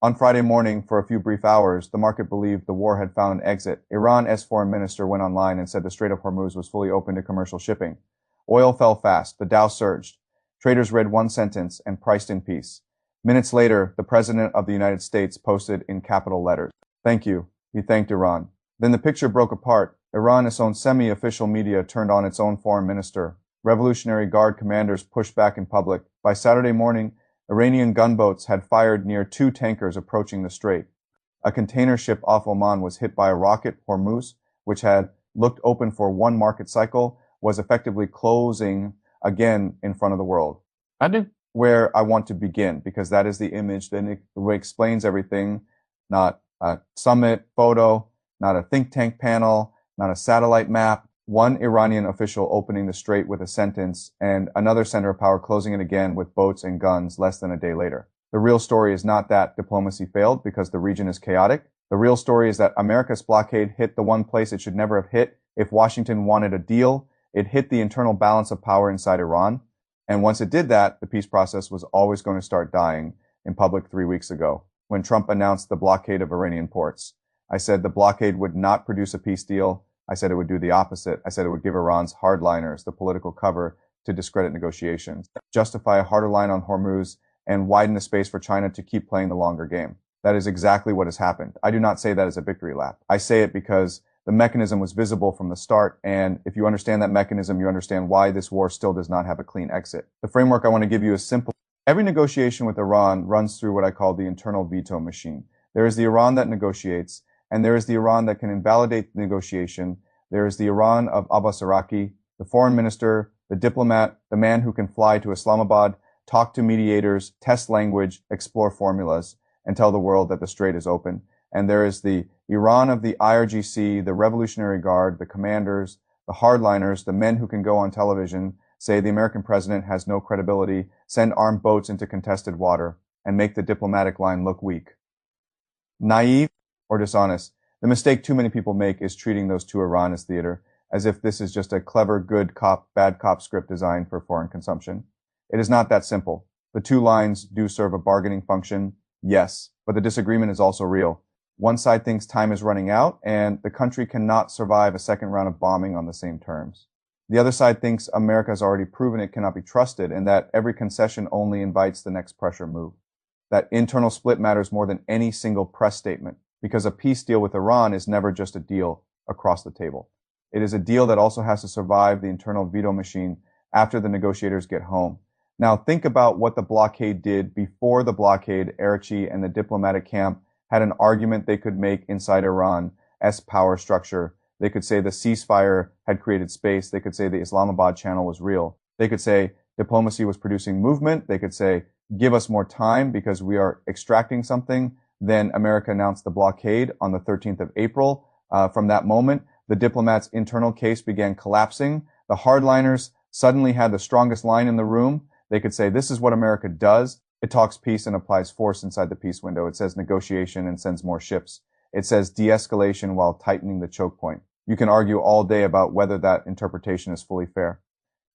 On Friday morning, for a few brief hours, the market believed the war had found an exit. Iran's foreign minister went online and said the Strait of Hormuz was fully open to commercial shipping. Oil fell fast. The Dow surged. Traders read one sentence and priced in peace. Minutes later, the President of the United States posted in capital letters, "Thank you." He thanked Iran. Then the picture broke apart. Iran's own semi-official media turned on its own foreign minister. Revolutionary Guard commanders pushed back in public. By Saturday morning, Iranian gunboats had fired near 2 tankers approaching the strait. A container ship off Oman was hit by a rocket. Hormuz, which had looked open for one market cycle, was effectively closing again in front of the world. I think where I want to begin, because that is the image that explains everything, not a summit photo, not a think tank panel, not a satellite map. One Iranian official opening the strait with a sentence and another center of power closing it again with boats and guns less than a day later. The real story is not that diplomacy failed because the region is chaotic. The real story is that America's blockade hit the one place it should never have hit. If Washington wanted a deal, it hit the internal balance of power inside Iran. And once it did that, the peace process was always going to start dying in public 3 weeks ago when Trump announced the blockade of Iranian ports. I said the blockade would not produce a peace deal. I said it would do the opposite. I said it would give Iran's hardliners the political cover to discredit negotiations, justify a harder line on Hormuz, and widen the space for China to keep playing the longer game. That is exactly what has happened. I do not say that as a victory lap. I say it because the mechanism was visible from the start, and if you understand that mechanism, you understand why this war still does not have a clean exit. The framework I want to give you is simple. Every negotiation with Iran runs through what I call the internal veto machine. There is the Iran that negotiates, and there is the Iran that can invalidate the negotiation. There is the Iran of Abbas Araqi, the foreign minister, the diplomat, the man who can fly to Islamabad, talk to mediators, test language, explore formulas, and tell the world that the strait is open. And there is the Iran of the IRGC, the Revolutionary Guard, the commanders, the hardliners, the men who can go on television, say the American president has no credibility, send armed boats into contested water, and make the diplomatic line look weak. Naive or dishonest? The mistake too many people make is treating those two Iran as theater, as if this is just a clever good cop, bad cop script designed for foreign consumption. It is not that simple. The two lines do serve a bargaining function, yes, but the disagreement is also real. One side thinks time is running out and the country cannot survive a second round of bombing on the same terms. The other side thinks America has already proven it cannot be trusted and that every concession only invites the next pressure move. That internal split matters more than any single press statement, because a peace deal with Iran is never just a deal across the table. It is a deal that also has to survive the internal veto machine after the negotiators get home. Now think about what the blockade did before the blockade. Araqi and the diplomatic camp had an argument they could make inside Iran's power structure. They could say the ceasefire had created space. They could say the Islamabad channel was real. They could say diplomacy was producing movement. They could say, give us more time because we are extracting something. Then America announced the blockade on the 13th of April. From that moment, the diplomats' internal case began collapsing. The hardliners suddenly had the strongest line in the room. They could say, this is what America does. It talks peace and applies force inside the peace window. It says negotiation and sends more ships. It says de-escalation while tightening the choke point. You can argue all day about whether that interpretation is fully fair.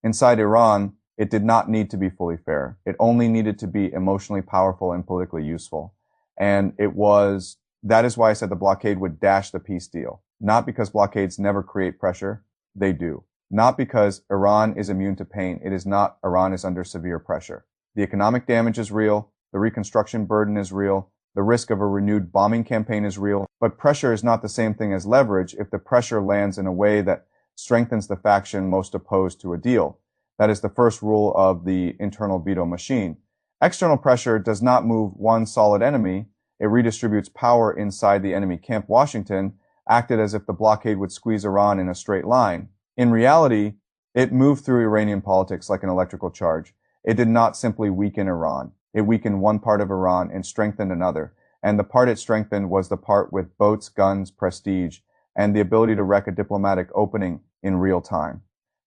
Inside Iran, it did not need to be fully fair. It only needed to be emotionally powerful and politically useful. And that is why I said the blockade would dash the peace deal. Not because blockades never create pressure. They do. Not because Iran is immune to pain. It is not. Iran is under severe pressure. The economic damage is real. The reconstruction burden is real. The risk of a renewed bombing campaign is real. But pressure is not the same thing as leverage if the pressure lands in a way that strengthens the faction most opposed to a deal. That is the first rule of the internal veto machine. External pressure does not move one solid enemy. It redistributes power inside the enemy camp. Washington acted as if the blockade would squeeze Iran in a straight line. In reality, it moved through Iranian politics like an electrical charge. It did not simply weaken Iran. It weakened one part of Iran and strengthened another. And the part it strengthened was the part with boats, guns, prestige, and the ability to wreck a diplomatic opening in real time.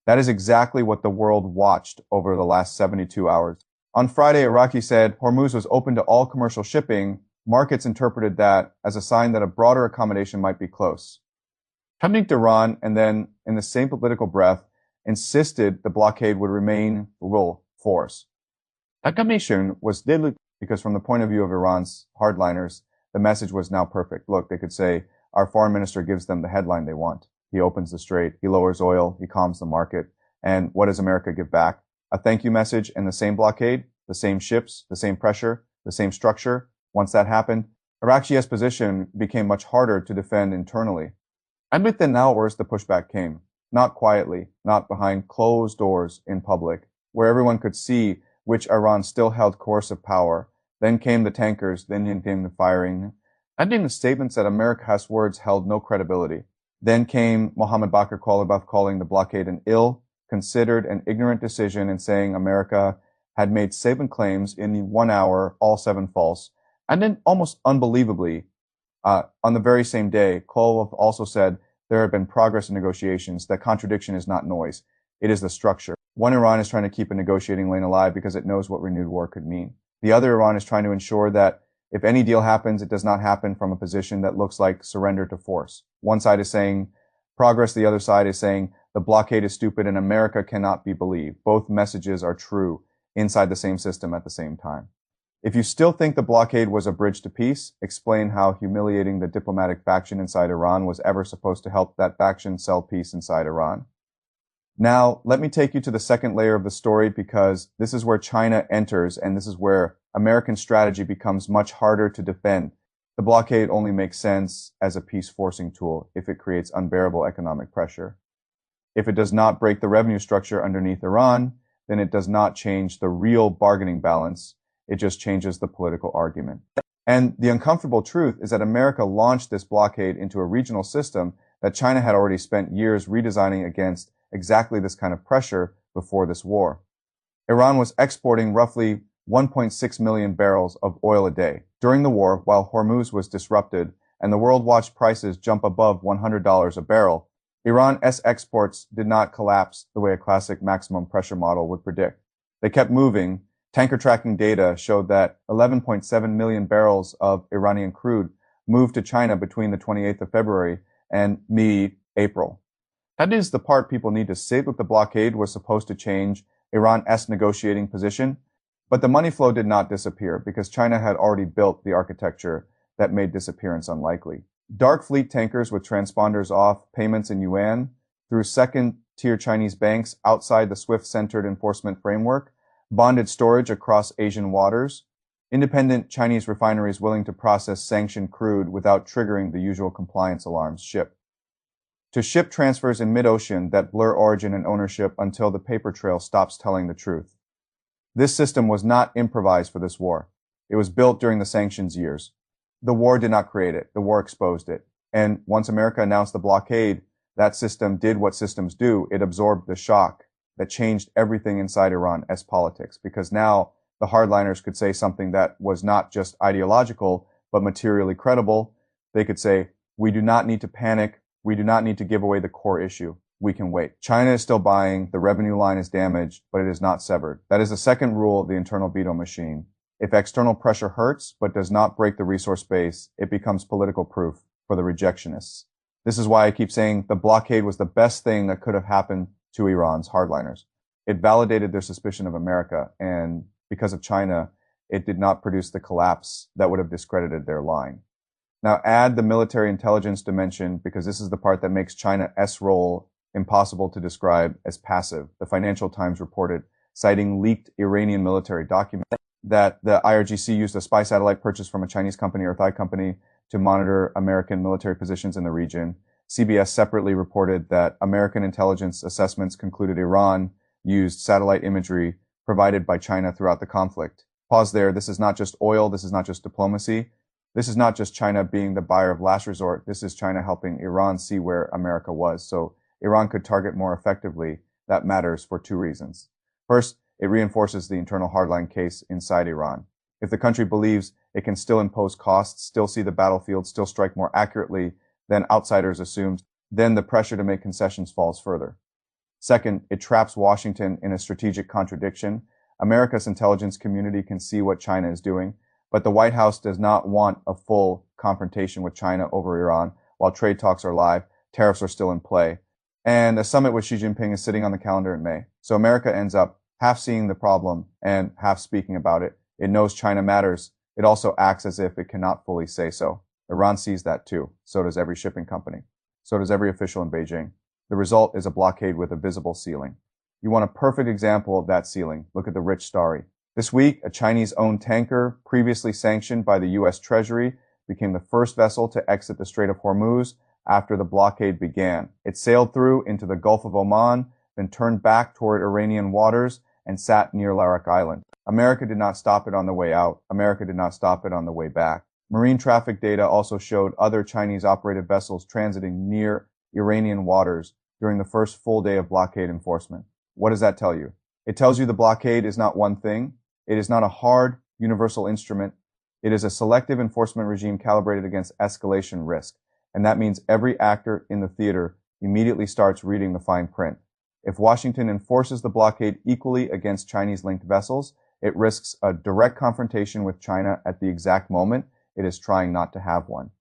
That is exactly what the world watched over the last 72 hours. On Friday, Araqi said Hormuz was open to all commercial shipping. Markets interpreted that as a sign that a broader accommodation might be close. Coming to Iran, and then, in the same political breath, insisted the blockade would remain full force. That combination was deadly because from the point of view of Iran's hardliners, the message was now perfect. Look, they could say, our foreign minister gives them the headline they want. He opens the strait, he lowers oil, he calms the market. And what does America give back? A thank you message and the same blockade, the same ships, the same pressure, the same structure. Once that happened, Iraq's position became much harder to defend internally. And within hours, the pushback came. Not quietly, not behind closed doors in public, where everyone could see which Iran still held coercive power. Then came the tankers, then came the firing, and in the statements that America's words held no credibility. Then came Mohammed Bakr Qalibaf calling the blockade an ill-considered and ignorant decision and saying America had made 7 claims in 1 hour, all 7 false. And then almost unbelievably, on the very same day, Qalibaf also said there had been progress in negotiations, that contradiction is not noise, it is the structure. One Iran is trying to keep a negotiating lane alive because it knows what renewed war could mean. The other Iran is trying to ensure that if any deal happens, it does not happen from a position that looks like surrender to force. One side is saying progress, the other side is saying the blockade is stupid and America cannot be believed. Both messages are true inside the same system at the same time. If you still think the blockade was a bridge to peace, explain how humiliating the diplomatic faction inside Iran was ever supposed to help that faction sell peace inside Iran. Now, let me take you to the second layer of the story because this is where China enters and this is where American strategy becomes much harder to defend. The blockade only makes sense as a peace-forcing tool if it creates unbearable economic pressure. If it does not break the revenue structure underneath Iran, then it does not change the real bargaining balance. It just changes the political argument. And the uncomfortable truth is that America launched this blockade into a regional system that China had already spent years redesigning against exactly this kind of pressure before this war. Iran was exporting roughly 1.6 million barrels of oil a day during the war while Hormuz was disrupted and the world watched prices jump above $100 a barrel. Iran's exports did not collapse the way a classic maximum pressure model would predict. They kept moving. Tanker tracking data showed that 11.7 million barrels of Iranian crude moved to China between the 28th of February and mid-April. That is the part people need to say that the blockade was supposed to change Iran's negotiating position, but the money flow did not disappear because China had already built the architecture that made disappearance unlikely. Dark fleet tankers with transponders off, payments in yuan, through second-tier Chinese banks outside the SWIFT-centered enforcement framework, bonded storage across Asian waters, independent Chinese refineries willing to process sanctioned crude without triggering the usual compliance alarms ship. To ship transfers in mid-ocean that blur origin and ownership until the paper trail stops telling the truth. This system was not improvised for this war. It was built during the sanctions years. The war did not create it. The war exposed it. And once America announced the blockade, that system did what systems do. It absorbed the shock that changed everything inside Iran's politics, because now the hardliners could say something that was not just ideological, but materially credible. They could say, we do not need to panic. We do not need to give away the core issue. We can wait. China is still buying. The revenue line is damaged, but it is not severed. That is the second rule of the internal veto machine. If external pressure hurts, but does not break the resource base, it becomes political proof for the rejectionists. This is why I keep saying the blockade was the best thing that could have happened to Iran's hardliners. It validated their suspicion of America, and because of China, it did not produce the collapse that would have discredited their line. Now add the military intelligence dimension, because this is the part that makes China's role impossible to describe as passive. The Financial Times reported, citing leaked Iranian military documents, that the IRGC used a spy satellite purchased from a Chinese company or Thai company to monitor American military positions in the region. CBS separately reported that American intelligence assessments concluded Iran used satellite imagery provided by China throughout the conflict. Pause there. This is not just oil. This is not just diplomacy. This is not just China being the buyer of last resort. This is China helping Iran see where America was. So Iran could target more effectively. That matters for 2 reasons. First, it reinforces the internal hardline case inside Iran. If the country believes it can still impose costs, still see the battlefield, still strike more accurately than outsiders assumed, then the pressure to make concessions falls further. Second, it traps Washington in a strategic contradiction. America's intelligence community can see what China is doing, but the White House does not want a full confrontation with China over Iran while trade talks are live, tariffs are still in play, and a summit with Xi Jinping is sitting on the calendar in May. So America ends up half seeing the problem and half speaking about it. It knows China matters. It also acts as if it cannot fully say so. Iran sees that too. So does every shipping company. So does every official in Beijing. The result is a blockade with a visible ceiling. You want a perfect example of that ceiling? Look at the rich story. This week, a Chinese-owned tanker, previously sanctioned by the U.S. Treasury, became the first vessel to exit the Strait of Hormuz after the blockade began. It sailed through into the Gulf of Oman, then turned back toward Iranian waters and sat near Larak Island. America did not stop it on the way out. America did not stop it on the way back. Marine traffic data also showed other Chinese-operated vessels transiting near Iranian waters during the first full day of blockade enforcement. What does that tell you? It tells you the blockade is not one thing. It is not a hard, universal instrument. It is a selective enforcement regime calibrated against escalation risk. And that means every actor in the theater immediately starts reading the fine print. If Washington enforces the blockade equally against Chinese-linked vessels, it risks a direct confrontation with China at the exact moment it is trying not to have one.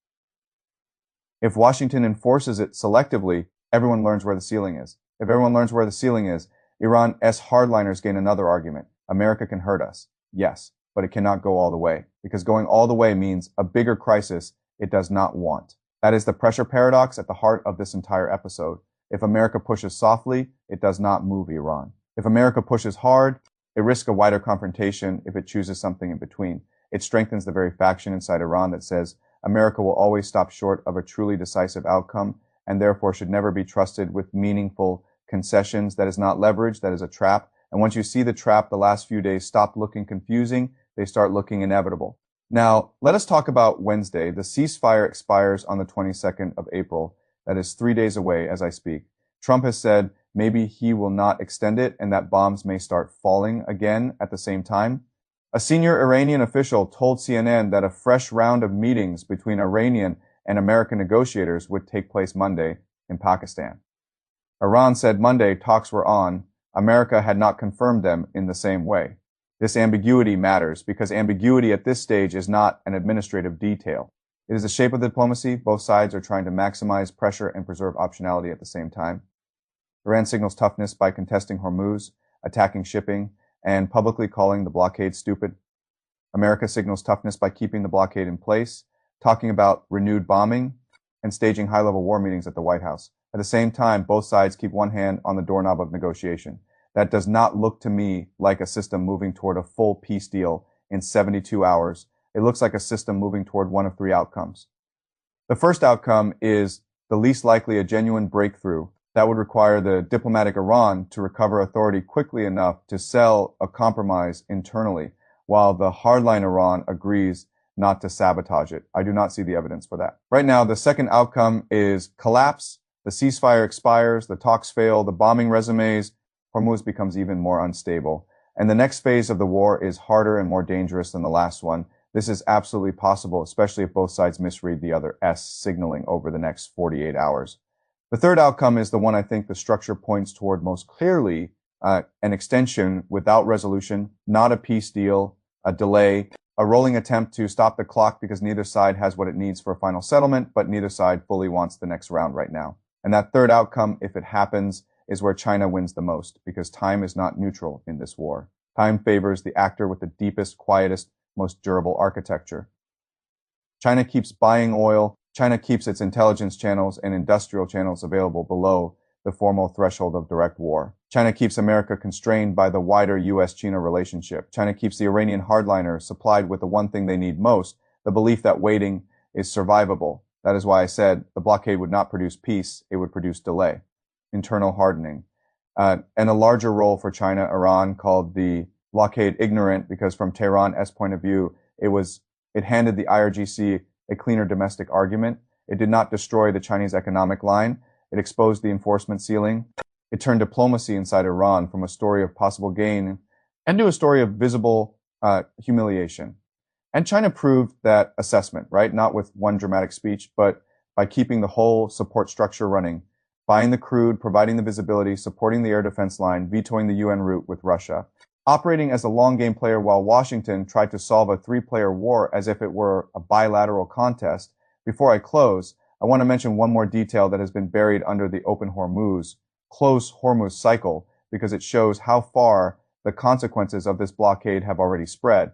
If Washington enforces it selectively, everyone learns where the ceiling is. If everyone learns where the ceiling is, Iran's hardliners gain another argument. America can hurt us. Yes, but it cannot go all the way, because going all the way means a bigger crisis it does not want. That is the pressure paradox at the heart of this entire episode. If America pushes softly, it does not move Iran. If America pushes hard, it risks a wider confrontation if it chooses something in between. It strengthens the very faction inside Iran that says America will always stop short of a truly decisive outcome and therefore should never be trusted with meaningful concessions. That is not leverage, that is a trap. And once you see the trap, the last few days stop looking confusing, they start looking inevitable. Now, let us talk about Wednesday. The ceasefire expires on the 22nd of April. That is 3 days away as I speak. Trump has said maybe he will not extend it and that bombs may start falling again at the same time. A senior Iranian official told CNN that a fresh round of meetings between Iranian and American negotiators would take place Monday in Pakistan. Iran said Monday talks were on. America had not confirmed them in the same way. This ambiguity matters because ambiguity at this stage is not an administrative detail. It is the shape of the diplomacy. Both sides are trying to maximize pressure and preserve optionality at the same time. Iran signals toughness by contesting Hormuz, attacking shipping, and publicly calling the blockade stupid. America signals toughness by keeping the blockade in place, talking about renewed bombing, and staging high-level war meetings at the White House. At the same time, both sides keep one hand on the doorknob of negotiation. That does not look to me like a system moving toward a full peace deal in 72 hours. It looks like a system moving toward one of three outcomes. The first outcome is the least likely a genuine breakthrough that would require the diplomatic Iran to recover authority quickly enough to sell a compromise internally, while the hardline Iran agrees not to sabotage it. I do not see the evidence for that. Right now, the second outcome is collapse. The ceasefire expires, the talks fail, the bombing resumes, Hormuz becomes even more unstable. And the next phase of the war is harder and more dangerous than the last one. This is absolutely possible, especially if both sides misread the other's signaling over the next 48 hours. The third outcome is the one I think the structure points toward most clearly, an extension without resolution, not a peace deal, a delay, a rolling attempt to stop the clock because neither side has what it needs for a final settlement, but neither side fully wants the next round right now. And that third outcome, if it happens, is where China wins the most, because time is not neutral in this war. Time favors the actor with the deepest, quietest, most durable architecture. China keeps buying oil. China keeps its intelligence channels and industrial channels available below the formal threshold of direct war. China keeps America constrained by the wider U.S.-China relationship. China keeps the Iranian hardliners supplied with the one thing they need most, the belief that waiting is survivable. That is why I said the blockade would not produce peace, it would produce delay, internal hardening. And a larger role for China, Iran called the blockade ignorant because from Tehran's point of view, it handed the IRGC a cleaner domestic argument. It did not destroy the Chinese economic line. It exposed the enforcement ceiling. It turned diplomacy inside Iran from a story of possible gain into a story of visible humiliation. And China proved that assessment, right? Not with one dramatic speech, but by keeping the whole support structure running, buying the crude, providing the visibility, supporting the air defense line, vetoing the UN route with Russia, operating as a long game player while Washington tried to solve a three-player war as if it were a bilateral contest. Before I close, I want to mention one more detail that has been buried under the open Hormuz, close Hormuz cycle, because it shows how far the consequences of this blockade have already spread.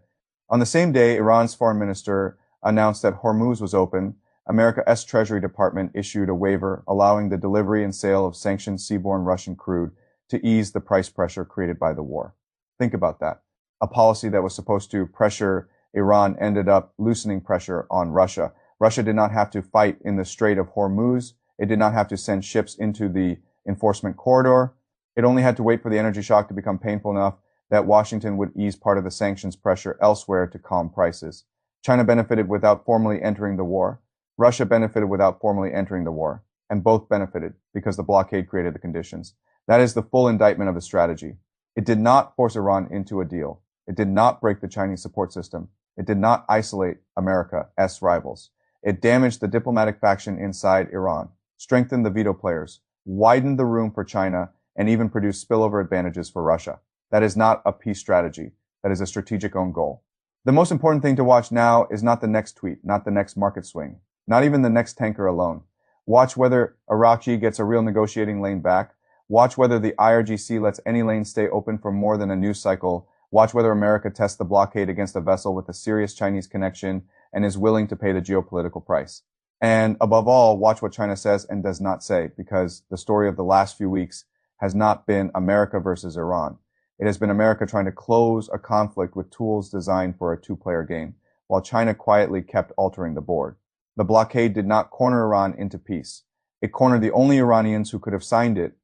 On the same day, Iran's foreign minister announced that Hormuz was open. America's Treasury Department issued a waiver allowing the delivery and sale of sanctioned seaborne Russian crude to ease the price pressure created by the war. Think about that. A policy that was supposed to pressure Iran ended up loosening pressure on Russia. Russia did not have to fight in the Strait of Hormuz. It did not have to send ships into the enforcement corridor. It only had to wait for the energy shock to become painful enough that Washington would ease part of the sanctions pressure elsewhere to calm prices. China benefited without formally entering the war. Russia benefited without formally entering the war. And both benefited because the blockade created the conditions. That is the full indictment of the strategy. It did not force Iran into a deal. It did not break the Chinese support system. It did not isolate America's rivals. It damaged the diplomatic faction inside Iran, strengthened the veto players, widened the room for China, and even produced spillover advantages for Russia. That is not a peace strategy. That is a strategic own goal. The most important thing to watch now is not the next tweet, not the next market swing, not even the next tanker alone. Watch whether IRGC gets a real negotiating lane back. Watch whether the IRGC lets any lane stay open for more than a news cycle. Watch whether America tests the blockade against a vessel with a serious Chinese connection and is willing to pay the geopolitical price. And above all, watch what China says and does not say, because the story of the last few weeks has not been America versus Iran. It has been America trying to close a conflict with tools designed for a two-player game, while China quietly kept altering the board. The blockade did not corner Iran into peace. It cornered the only Iranians who could have signed it